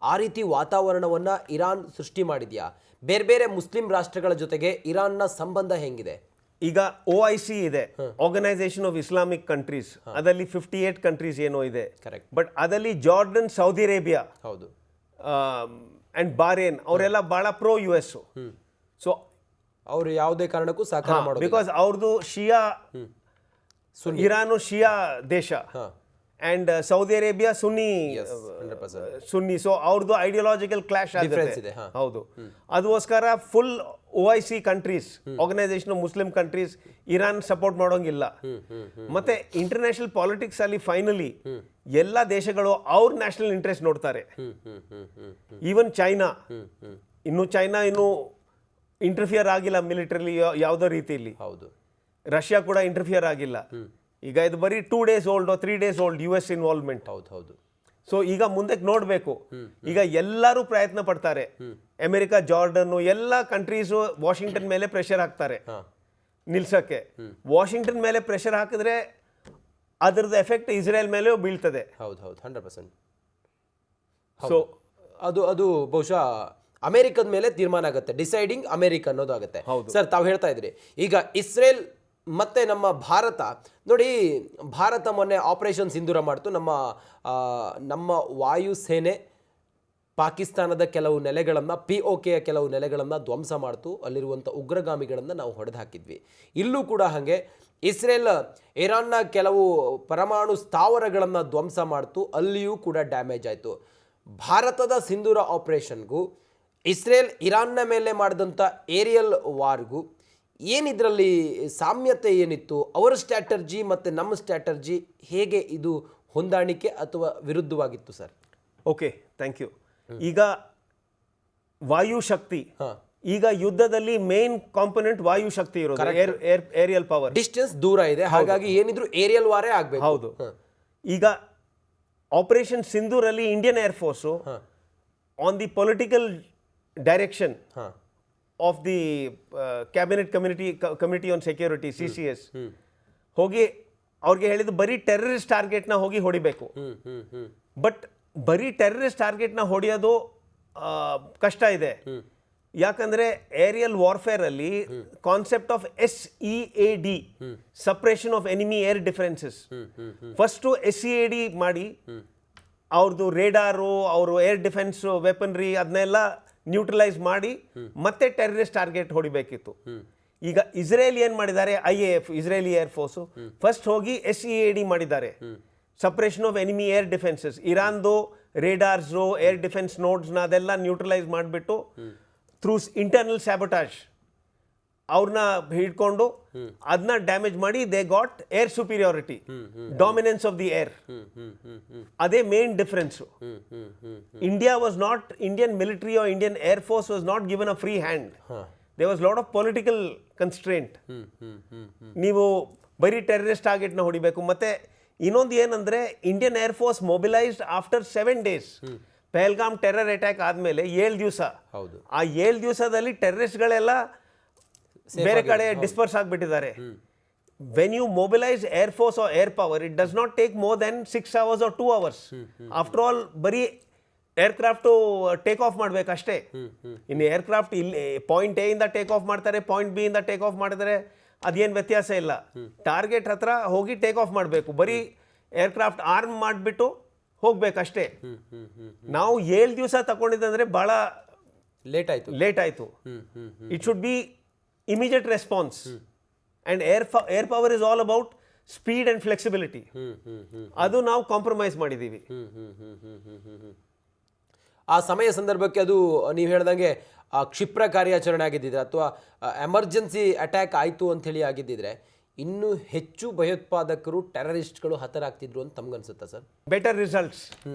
Speaker 1: ಆ ರೀತಿ ವಾತಾವರಣವನ್ನು ಇರಾನ್ ಸೃಷ್ಟಿ ಮಾಡಿದೆಯಾ? ಬೇರೆ ಬೇರೆ ಮುಸ್ಲಿಂ ರಾಷ್ಟ್ರಗಳ ಜೊತೆಗೆ ಇರಾನ್ನ ಸಂಬಂಧ ಹೆಂಗಿದೆ?
Speaker 2: ಈಗ OIC ಇದೆ, ಆರ್ಗನೈಸೇಷನ್ ಆಫ್ ಇಸ್ಲಾಮಿಕ್ ಕಂಟ್ರೀಸ್, ಅದರಲ್ಲಿ 58 ಕಂಟ್ರೀಸ್ ಏನೋ ಇದೆ.
Speaker 1: ಕರೆಕ್ಟ್.
Speaker 2: ಬಟ್ ಅದರಲ್ಲಿ ಜಾರ್ಡನ್, ಸೌದಿ ಅರೇಬಿಯಾ,
Speaker 1: ಹೌದು,
Speaker 2: ಅಂಡ್ ಬಾರೇನ್ ಅವರೆಲ್ಲ ಬಹಳ ಪ್ರೋ US. ಸೊ
Speaker 1: ಅವರು ಯಾವುದೇ ಕಾರಣಕ್ಕೂ ಸಹಕಾರ ಮಾಡೋದು,
Speaker 2: ಬಿಕಾಸ್ ಅವ್ರದ್ದು ಶಿಯಾ, ಇರಾನು ಶಿಯಾ ದೇಶ, and Saudi Arabia Sunni. So ಅವ್ರದ್ದು ಐಡಿಯಾಲಜಿಕಲ್ ಕ್ಲಾಶ್ ಆಗುತ್ತೆ. ಹೌದು. ಅದಕ್ಕೋಸ್ಕರ full OIC countries, organisation of Muslim countries, Iran support ಮಾಡೋಂಗಿಲ್ಲ. ಮತ್ತೆ ಇಂಟರ್ನ್ಯಾಷನಲ್ ಪಾಲಿಟಿಕ್ಸ್ ಅಲ್ಲಿ ಫೈನಲಿ ಎಲ್ಲ ದೇಶಗಳು ಅವ್ರ ನ್ಯಾಷನಲ್ ಇಂಟ್ರೆಸ್ಟ್ ನೋಡ್ತಾರೆ. ಈವನ್ ಚೈನಾ ಇನ್ನು ಇಂಟರ್ಫಿಯರ್ ಆಗಿಲ್ಲ ಮಿಲಿಟರಿಲಿ ಯಾವುದೋ ರೀತಿಯಲ್ಲಿ.
Speaker 1: ಹೌದು.
Speaker 2: ರಷ್ಯಾ ಕೂಡ ಇಂಟರ್ಫಿಯರ್ ಆಗಿಲ್ಲ. ಈಗ ಇದು ಬರೀ 2 days old 3 days old US involvement.
Speaker 1: ಹೌದು.
Speaker 2: ಸೊ ಈಗ ಮುಂದಕ್ಕೆ ನೋಡಬೇಕು. ಈಗ ಎಲ್ಲರೂ ಪ್ರಯತ್ನ ಪಡ್ತಾರೆ, ಅಮೆರಿಕ, ಜಾರ್ಡನ್, ಎಲ್ಲ ಕಂಟ್ರೀಸು ವಾಷಿಂಗ್ಟನ್ ಮೇಲೆ ಪ್ರೆಷರ್ ಹಾಕ್ತಾರೆ ನಿಲ್ಸಕ್ಕೆ. ವಾಷಿಂಗ್ಟನ್ ಮೇಲೆ ಪ್ರೆಷರ್ ಹಾಕಿದ್ರೆ ಅದರದ್ದು ಎಫೆಕ್ಟ್ ಇಸ್ರೇಲ್ ಮೇಲೂ ಬೀಳ್ತದೆ.
Speaker 1: ಹೌದು 100%.
Speaker 2: ಸೊ
Speaker 1: ಅದು ಬಹುಶಃ ಅಮೆರಿಕದ ಮೇಲೆ ತೀರ್ಮಾನ ಆಗುತ್ತೆ, ಡಿಸೈಡಿಂಗ್ ಅಮೆರಿಕ ಅನ್ನೋದಾಗುತ್ತೆ. ಸರ್, ತಾವು ಹೇಳ್ತಾ ಇದ್ರಿ ಈಗ ಇಸ್ರೇಲ್ ಮತ್ತು ನಮ್ಮ ಭಾರತ ನೋಡಿ, ಭಾರತ ಮೊನ್ನೆ ಆಪರೇಷನ್ ಸಿಂಧೂರ ಮಾಡ್ತು. ನಮ್ಮ ವಾಯುಸೇನೆ ಪಾಕಿಸ್ತಾನದ ಕೆಲವು ನೆಲೆಗಳನ್ನು POKಯ ಕೆಲವು ನೆಲೆಗಳನ್ನು ಧ್ವಂಸ ಮಾಡ್ತು ಅಲ್ಲಿರುವಂಥ ಉಗ್ರಗಾಮಿಗಳನ್ನು ನಾವು ಹೊಡೆದು ಹಾಕಿದ್ವಿ. ಇಲ್ಲೂ ಕೂಡ ಹಾಗೆ ಇಸ್ರೇಲ್ ಇರಾನ್ನ ಕೆಲವು ಪರಮಾಣು ಸ್ಥಾವರಗಳನ್ನು ಧ್ವಂಸ ಮಾಡ್ತು, ಅಲ್ಲಿಯೂ ಕೂಡ ಡ್ಯಾಮೇಜ್ ಆಯಿತು. ಭಾರತದ ಸಿಂಧೂರ ಆಪರೇಷನ್ಗೂ ಇಸ್ರೇಲ್ ಇರಾನ್ನ ಮೇಲೆ ಮಾಡಿದಂಥ ಏರಿಯಲ್ ವಾರ್ಗೂ ಏನಿದ್ರಲ್ಲಿ ಸಾಮ್ಯತೆ ಏನಿತ್ತು? ಅವರ ಸ್ಟ್ರಾಟರ್ಜಿ ಮತ್ತು ನಮ್ಮ ಸ್ಟ್ರಾಟರ್ಜಿ ಹೇಗೆ ಇದು ಹೊಂದಾಣಿಕೆ ಅಥವಾ ವಿರುದ್ಧವಾಗಿತ್ತು ಸರ್?
Speaker 2: Okay, thank you. ಈಗ ವಾಯು ಶಕ್ತಿ, ಈಗ ಯುದ್ಧದಲ್ಲಿ ಮೇನ್ ಕಾಂಪೊನೆಂಟ್ ವಾಯು ಶಕ್ತಿ ಇರೋದು, ಏರಿಯಲ್ ಪವರ್.
Speaker 1: ಡಿಸ್ಟೆನ್ಸ್ ದೂರ ಇದೆ, ಹಾಗಾಗಿ ಏನಿದ್ರು ಏರಿಯಲ್ ವಾರೇ ಆಗಬೇಕು.
Speaker 2: ಹೌದು. ಈಗ ಆಪರೇಷನ್ ಸಿಂಧೂರಲ್ಲಿ Indian air force on the political direction of the cabinet committee on security CCS ಹೋಗಿ ಅವ್ರಿಗೆ ಹೇಳಿದ್ದು ಬರೀ ಟೆರರಿಸ್ಟ್ ಟಾರ್ಗೆಟ್ನ ಹೋಗಿ ಹೊಡಿಬೇಕು. ಬಟ್ ಬರೀ ಟೆರರಿಸ್ಟ್ ಟಾರ್ಗೆಟ್ನ ಹೊಡೆಯೋದು ಕಷ್ಟ ಇದೆ. ಯಾಕಂದ್ರೆ ಏರಿಯಲ್ ವಾರ್ಫೇರ್ ಅಲ್ಲಿ concept of SEAD, suppression of enemy air defences, first SEAD ಮಾಡಿ ಅವ್ರದ್ದು ರೇಡಾರು, ಅವರು ಏರ್ ಡಿಫೆನ್ಸ್ ವೆಪನ್ರಿ ಅದನ್ನೆಲ್ಲ ನ್ಯೂಟ್ರಲೈಸ್ ಮಾಡಿ ಮತ್ತೆ ಟೆರರಿಸ್ಟ್ ಟಾರ್ಗೆಟ್ ಹೊಡಿಬೇಕಿತ್ತು. ಈಗ ಇಸ್ರೇಲ್ ಏನ್ ಮಾಡಿದ್ದಾರೆ, IAF Israeli air force first ಹೋಗಿ SEAD ಮಾಡಿದ್ದಾರೆ, suppression of enemy air defences. ಇರಾನ್ದು ರೇಡಾರ್ಸು, ಏರ್ ಡಿಫೆನ್ಸ್ ನೋಡ್ಸ್ನ ಅದೆಲ್ಲ ನ್ಯೂಟ್ರಲೈಸ್ ಮಾಡಿಬಿಟ್ಟು ಥ್ರೂ ಇಂಟರ್ನಲ್ ಸ್ಯಾಬೊಟಾಜ್ ಅವ್ರನ್ನ ಹಿಡ್ಕೊಂಡು ಅದನ್ನ ಡ್ಯಾಮೇಜ್ ಮಾಡಿ they got air superiority, dominance of the air. ಅದೇ main difference. India was not, Indian military or Indian air force was not given a free hand. There was lot of political constraint. ನೀವು ಬರೀ terrorist ಟಾರ್ಗೆಟ್ನ ಹೊಡಿಬೇಕು. ಮತ್ತೆ ಇನ್ನೊಂದು ಏನಂದ್ರೆ, Indian air force mobilised after 7 days. Pahalgam terror attack ಆದ್ಮೇಲೆ 7 ದಿವಸ. ಆ 7 ದಿವಸದಲ್ಲಿ ಟೆರರಿಸ್ಟ್ಗಳೆಲ್ಲ ಬೇರೆ ಕಡೆ ಡಿಸ್ಪರ್ಸ್ ಆಗಿಬಿಟ್ಟಿದ್ದಾರೆ. When you mobilise air force R air power, it does not take more than 6 hours or 2 hours. After all ಬರೀ ಏರ್ಕ್ರಾಫ್ಟು ಟೇಕ್ ಆಫ್ ಮಾಡಬೇಕಷ್ಟೇ. ಇನ್ನು ಏರ್ಕ್ರಾಫ್ಟ್ ಇಲ್ಲಿ ಪಾಯಿಂಟ್ A ಇಂದ ಟೇಕ್ ಆಫ್ ಮಾಡ್ತಾರೆ, ಪಾಯಿಂಟ್ B ಇಂದ ಟೇಕ್ ಆಫ್ ಮಾಡಿದ್ರೆ ಅದೇನು ವ್ಯತ್ಯಾಸ ಇಲ್ಲ. ಟಾರ್ಗೆಟ್ ಹತ್ರ ಹೋಗಿ ಟೇಕ್ ಆಫ್ ಮಾಡಬೇಕು, ಬರೀ ಏರ್ಕ್ರಾಫ್ಟ್ ಆರ್ಮ್ ಮಾಡಿಬಿಟ್ಟು ಹೋಗ್ಬೇಕಷ್ಟೇ. ನಾವು 7 ದಿವಸ ತಗೊಂಡಿದ್ದಂದ್ರೆ ಬಹಳ ಲೇಟ್ ಆಯಿತು. It should be immediate response. And air power is all about speed and flexibility. ಅದು ನಾವು ಕಾಂಪ್ರಮೈಸ್ ಮಾಡಿದ್ದೀವಿ.
Speaker 1: ಆ ಸಮಯ ಸಂದರ್ಭಕ್ಕೆ ಅದು ನೀವು ಹೇಳ್ದಂಗೆ ಕ್ಷಿಪ್ರ ಕಾರ್ಯಾಚರಣೆ ಆಗಿದ್ದಿದ್ರೆ ಅಥವಾ ಎಮರ್ಜೆನ್ಸಿ ಅಟ್ಯಾಕ್ ಆಯಿತು ಅಂಥೇಳಿ ಆಗಿದ್ದಿದ್ರೆ ಇನ್ನೂ ಹೆಚ್ಚು ಭಯೋತ್ಪಾದಕರು, ಟೆರರಿಸ್ಟ್ಗಳು ಹತರಾಗ್ತಿದ್ರು ಅಂತ ತಮ್ಗನ್ಸುತ್ತಾ sir?
Speaker 2: Better results,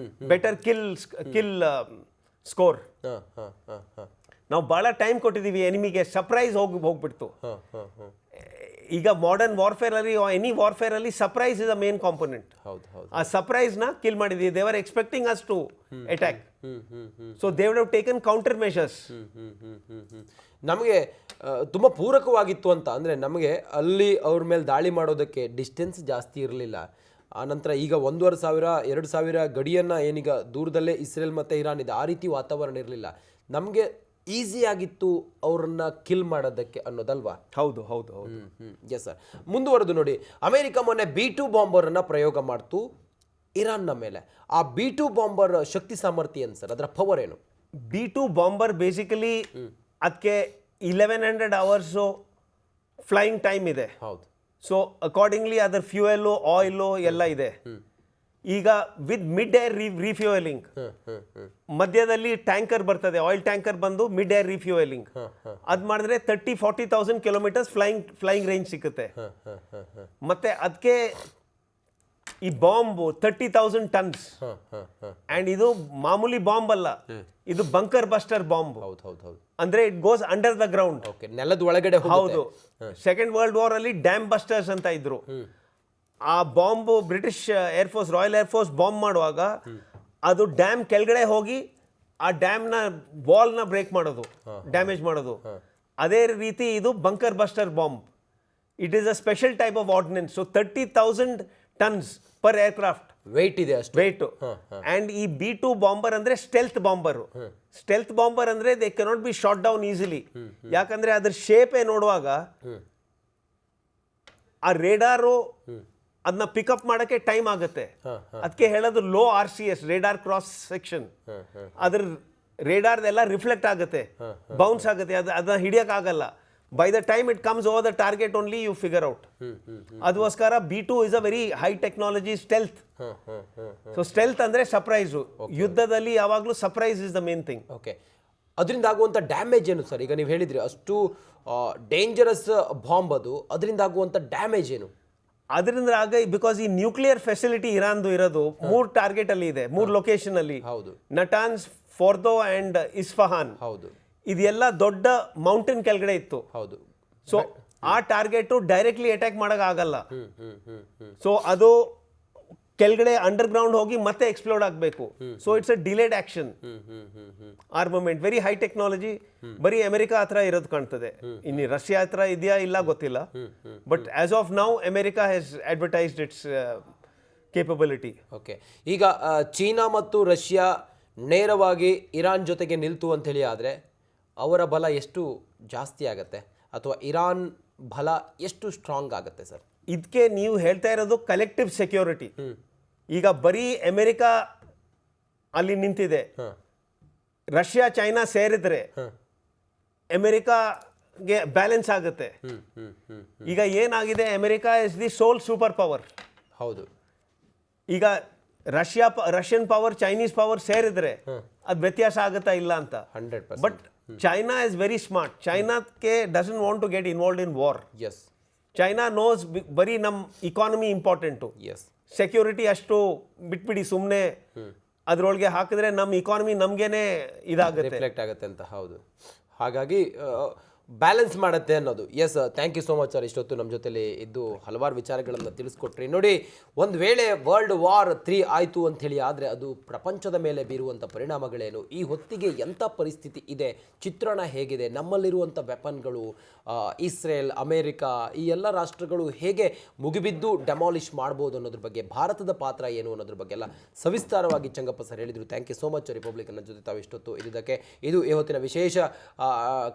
Speaker 2: better kill score. ನಾವು ಭಾಳ ಟೈಮ್ ಕೊಟ್ಟಿದ್ದೀವಿ ಎನಿಮಿಗೆ, ಸರ್ಪ್ರೈಸ್ ಹೋಗ್ಬಿಡ್ತು. ಈಗ ಮಾಡರ್ನ್ ವಾರ್ಫೇರ್ ಅಲ್ಲಿ, ಎನಿ ವಾರ್ಫೇರ್ ಅಲ್ಲಿ surprise is a main component. ಆ ಸರ್ಪ್ರೈಸ್ ನ ಕಿಲ್ ಮಾಡಿದ್ವಿ. They were expecting us to attack, so they would have taken counter measures.
Speaker 1: ನಮಗೆ ತುಂಬ ಪೂರಕವಾಗಿತ್ತು ಅಂತ ಅಂದರೆ, ನಮಗೆ ಅಲ್ಲಿ ಅವ್ರ ಮೇಲೆ ದಾಳಿ ಮಾಡೋದಕ್ಕೆ ಡಿಸ್ಟೆನ್ಸ್ ಜಾಸ್ತಿ ಇರಲಿಲ್ಲ. ಆನಂತರ ಈಗ 1,500-2,000 ಗಡಿಯನ್ನು ಏನೀಗ ದೂರದಲ್ಲೇ ಇಸ್ರೇಲ್ ಮತ್ತು ಇರಾನ್ ಇದೆ, ಆ ರೀತಿ ವಾತಾವರಣ ಇರಲಿಲ್ಲ. ನಮಗೆ ಈಸಿ ಆಗಿತ್ತು ಅವ್ರನ್ನ ಕಿಲ್ ಮಾಡೋದಕ್ಕೆ ಅನ್ನೋದಲ್ವಾ?
Speaker 2: ಹೌದು.
Speaker 1: Yes sir. ಮುಂದುವರೆದು ನೋಡಿ, ಅಮೆರಿಕ ಮೊನ್ನೆ B2 ಬಾಂಬರನ್ನು ಪ್ರಯೋಗ ಮಾಡ್ತು ಇರಾನ್ನ ಮೇಲೆ. ಆ B2 ಬಾಂಬರ್ ಶಕ್ತಿ ಸಾಮರ್ಥ್ಯ ಏನು ಸರ್? ಅದರ ಪವರ್ ಏನು?
Speaker 2: B2 ಬಾಂಬರ್ ಬೇಸಿಕಲಿ ಅದಕ್ಕೆ 1100 hours ಫ್ಲೈಯಿಂಗ್ ಟೈಮ್ ಇದೆ.
Speaker 1: ಹೌದು.
Speaker 2: ಸೊ ಅಕಾರ್ಡಿಂಗ್ಲಿ ಅದರ ಫ್ಯೂಯಲು, ಆಯಿಲು ಎಲ್ಲ ಇದೆ. ಈಗ ವಿತ್ ಮಿಡ್ ಏರ್ ರಿಫ್ಯೂಯಲಿಂಗ್, ಮಧ್ಯದಲ್ಲಿ ಟ್ಯಾಂಕರ್ ಬರ್ತದೆ, ಆಯಿಲ್ ಟ್ಯಾಂಕರ್ ಬಂದು ಮಿಡ್ ಏರ್ ರಿಫ್ಯೂಯಲಿಂಗ್ ಅದು ಮಾಡಿದ್ರೆ 30,000-40,000 ಕಿಲೋಮೀಟರ್ಸ್ ಫ್ಲೈಯಿಂಗ್ ರೇಂಜ್ ಸಿಗುತ್ತೆ. ಮತ್ತೆ ಅದಕ್ಕೆ ಈ ಬಾಂಬ್ 30,000 tons. ಅಂಡ್ ಇದು ಮಾಮೂಲಿ ಬಾಂಬ್ ಅಲ್ಲ, ಇದು ಬಂಕರ್ ಬಸ್ಟರ್ ಬಾಂಬ್. ಅಂದ್ರೆ it goes under the ground,
Speaker 1: ನೆಲದ ಒಳಗಡೆ.
Speaker 2: ಹೌದು. ಸೆಕೆಂಡ್ ವರ್ಲ್ಡ್ ವಾರ್ ಅಲ್ಲಿ ಡ್ಯಾಮ್ ಬಸ್ಟರ್ಸ್ ಅಂತ ಇದ್ರು. ಆ bomb British air force, royal air force bomb ಮಾಡುವಾಗ ಅದು ಡ್ಯಾಮ್ ಕೆಳಗಡೆ ಹೋಗಿ ಆ ಡ್ಯಾಮ್ನ ವಾಲ್ನ ಬ್ರೇಕ್ ಮಾಡೋದು, ಡ್ಯಾಮೇಜ್ ಮಾಡೋದು. ಅದೇ ರೀತಿ ಇದು bunker buster bomb. It is a special type of ordnance. So 30,000 tons per aircraft
Speaker 1: weight ಇದೆ, ಅಷ್ಟು
Speaker 2: ವೆಯ್ಟ್. ಅಂಡ್ ಈ B2 ಬಾಂಬರ್ ಅಂದ್ರೆ ಸ್ಟೆಲ್ತ್ ಬಾಂಬರ್. ಸ್ಟೆಲ್ತ್ ಬಾಂಬರ್ ಅಂದ್ರೆ they cannot be shot down easily. ಯಾಕಂದ್ರೆ ಅದ್ರ ಶೇಪೇ ನೋಡುವಾಗ ಆ ರೇಡಾರು ಅದನ್ನ ಪಿಕಪ್ ಮಾಡಕ್ಕೆ ಟೈಮ್ ಆಗುತ್ತೆ. ಅದಕ್ಕೆ ಹೇಳೋದು low RCS, radar cross section. ಅದ್ರ ರೇಡಾರ್ದೆಲ್ಲ ರಿಫ್ಲೆಕ್ಟ್ ಆಗುತ್ತೆ, ಬೌನ್ಸ್ ಆಗುತ್ತೆ, ಅದನ್ನ ಹಿಡಿಯೋಕ್ಕಾಗಲ್ಲ. By the time it comes over the target only you figure out. ಅದಕ್ಕೋಸ್ಕರ B2 is a very high technology stealth. So stealth ಅಂದರೆ ಸರ್ಪ್ರೈಸು. ಯುದ್ಧದಲ್ಲಿ ಯಾವಾಗಲೂ surprise is the main thing.
Speaker 1: Okay, ಅದರಿಂದ ಆಗುವಂಥ ಡ್ಯಾಮೇಜ್ ಏನು ಸರ್? ಈಗ ನೀವು ಹೇಳಿದ್ರಿ ಅಷ್ಟು ಡೇಂಜರಸ್ ಬಾಂಬ್ ಅದು, ಅದರಿಂದ ಆಗುವಂಥ ಡ್ಯಾಮೇಜ್ ಏನು?
Speaker 2: ಅದರಿಂದ ಬಿಕಾಸ್ ಈ ನ್ಯೂಕ್ಲಿಯರ್ ಫೆಸಿಲಿಟಿ ಇರಾನ್ದು ಇರೋದು 3 ಟಾರ್ಗೆಟ್ ಅಲ್ಲಿ ಇದೆ, 3 ಲೊಕೇಶನ್ ಅಲ್ಲಿ.
Speaker 1: ಹೌದು.
Speaker 2: ನಟಾನ್ಸ್, ಫೋರ್ದೋ ಅಂಡ್ ಇಸ್ಫಹಾನ್.
Speaker 1: ಹೌದು.
Speaker 2: ಇದೆಲ್ಲ ದೊಡ್ಡ ಮೌಂಟೇನ್ ಕೆಳಗಡೆ ಇತ್ತು.
Speaker 1: ಹೌದು.
Speaker 2: ಸೊ ಆ ಟಾರ್ಗೆಟ್ ಡೈರೆಕ್ಟ್ಲಿ ಅಟ್ಯಾಕ್ ಮಾಡಕ್ ಆಗಲ್ಲ. ಸೊ ಅದು ಕೆಳಗಡೆ ಅಂಡರ್ ಗ್ರೌಂಡ್ ಹೋಗಿ ಮತ್ತೆ ಎಕ್ಸ್ಪ್ಲೋರ್ಡ್ ಆಗಬೇಕು. So it's a delayed action armament, very high technology. ಬರೀ ಅಮೆರಿಕ ಹತ್ರ ಇರೋದು ಕಾಣ್ತದೆ, ಇನ್ನು ರಷ್ಯಾ ಹತ್ರ ಇದೆಯಾ ಇಲ್ಲ ಗೊತ್ತಿಲ್ಲ. But as of now America has advertised its capability.
Speaker 1: Okay, ಈಗ ಚೀನಾ ಮತ್ತು ರಷ್ಯಾ ನೇರವಾಗಿ ಇರಾನ್ ಜೊತೆಗೆ ನಿಲ್ತು ಅಂಥೇಳಿ ಆದರೆ ಅವರ ಬಲ ಎಷ್ಟು ಜಾಸ್ತಿ ಆಗುತ್ತೆ, ಅಥವಾ ಇರಾನ್ ಬಲ ಎಷ್ಟು ಸ್ಟ್ರಾಂಗ್ ಆಗುತ್ತೆ ಸರ್?
Speaker 2: ಇದಕ್ಕೆ ನೀವು ಹೇಳ್ತಾ ಇರೋದು ಕಲೆಕ್ಟಿವ್ ಸೆಕ್ಯೂರಿಟಿ. ಈಗ ಬರೀ ಅಮೆರಿಕ ಅಲ್ಲಿ ನಿಂತಿದೆ, ರಷ್ಯಾ ಚೈನಾ ಸೇರಿದ್ರೆ ಅಮೆರಿಕಾಗೆ ಬ್ಯಾಲೆನ್ಸ್ ಆಗುತ್ತೆ. ಈಗ ಏನಾಗಿದೆ, America is the sole super power.
Speaker 1: ಹೌದು.
Speaker 2: ಈಗ ರಷ್ಯನ್ ಪವರ್ ಚೈನೀಸ್ ಪವರ್ ಸೇರಿದ್ರೆ ಅದು ವ್ಯತ್ಯಾಸ ಆಗುತ್ತಾ ಇಲ್ಲ ಅಂತ.
Speaker 1: 100%.
Speaker 2: But China is very smart. ಚೈನಾಕ್ಕೆ doesn't want to get involved in war.
Speaker 1: Yes.
Speaker 2: China knows ಬರೀ ನಮ್ಮ ಇಕಾನಮಿ ಇಂಪಾರ್ಟೆಂಟು,
Speaker 1: ಎಸ್.
Speaker 2: ಸೆಕ್ಯೂರಿಟಿ ಅಷ್ಟು ಬಿಟ್ಬಿಡಿ, ಸುಮ್ಮನೆ ಅದರೊಳಗೆ ಹಾಕಿದ್ರೆ ನಮ್ಮ ಇಕಾನಮಿ ನಮಗೇನೆ ಇದಾಗುತ್ತೆ,
Speaker 1: ರಿಫ್ಲೆಕ್ಟ್ ಆಗುತ್ತೆ ಅಂತ. ಹೌದು. ಹಾಗಾಗಿ ಬ್ಯಾಲೆನ್ಸ್ ಮಾಡುತ್ತೆ ಅನ್ನೋದು. Yes, thank you so much sir. ಇಷ್ಟೊತ್ತು ನಮ್ಮ ಜೊತೆಲಿ ಇದ್ದು ಹಲವಾರು ವಿಚಾರಗಳನ್ನು ತಿಳಿಸ್ಕೊಟ್ರಿ. ನೋಡಿ, ಒಂದು ವೇಳೆ ವರ್ಲ್ಡ್ ವಾರ್ 3 ಆಯಿತು ಅಂಥೇಳಿ ಆದರೆ ಅದು ಪ್ರಪಂಚದ ಮೇಲೆ ಬೀರುವಂಥ ಪರಿಣಾಮಗಳೇನು, ಈ ಹೊತ್ತಿಗೆ ಎಂಥ ಪರಿಸ್ಥಿತಿ ಇದೆ, ಚಿತ್ರಣ ಹೇಗಿದೆ, ನಮ್ಮಲ್ಲಿರುವಂಥ ವೆಪನ್ಗಳು, ಇಸ್ರೇಲ್, ಅಮೇರಿಕಾ, ಈ ಎಲ್ಲ ರಾಷ್ಟ್ರಗಳು ಹೇಗೆ ಮುಗಿಬಿದ್ದು ಡೆಮಾಲಿಷ್ ಮಾಡ್ಬೋದು ಅನ್ನೋದ್ರ ಬಗ್ಗೆ, ಭಾರತದ ಪಾತ್ರ ಏನು ಅನ್ನೋದ್ರ ಬಗ್ಗೆ ಎಲ್ಲ ಸವಿಸ್ತಾರವಾಗಿ ಚಂಗಪ್ಪ ಸರ್ ಹೇಳಿದರು. ಥ್ಯಾಂಕ್ ಯು ಸೋ ಮಚ್ ರಿಪಬ್ಲಿಕನ್ನ ಜೊತೆ ತಾವು ಇಷ್ಟೊತ್ತು ಇದ್ದಕ್ಕೆ. ಇದು ಈ ಹೊತ್ತಿನ ವಿಶೇಷ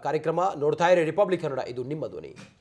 Speaker 1: ಕಾರ್ಯಕ್ರಮ. ನೋಡ್ತಾ ಇರಿ ರಿಪಬ್ಲಿಕ್ ಕನ್ನಡ, ಇದು ನಿಮ್ಮ ಧ್ವನಿ.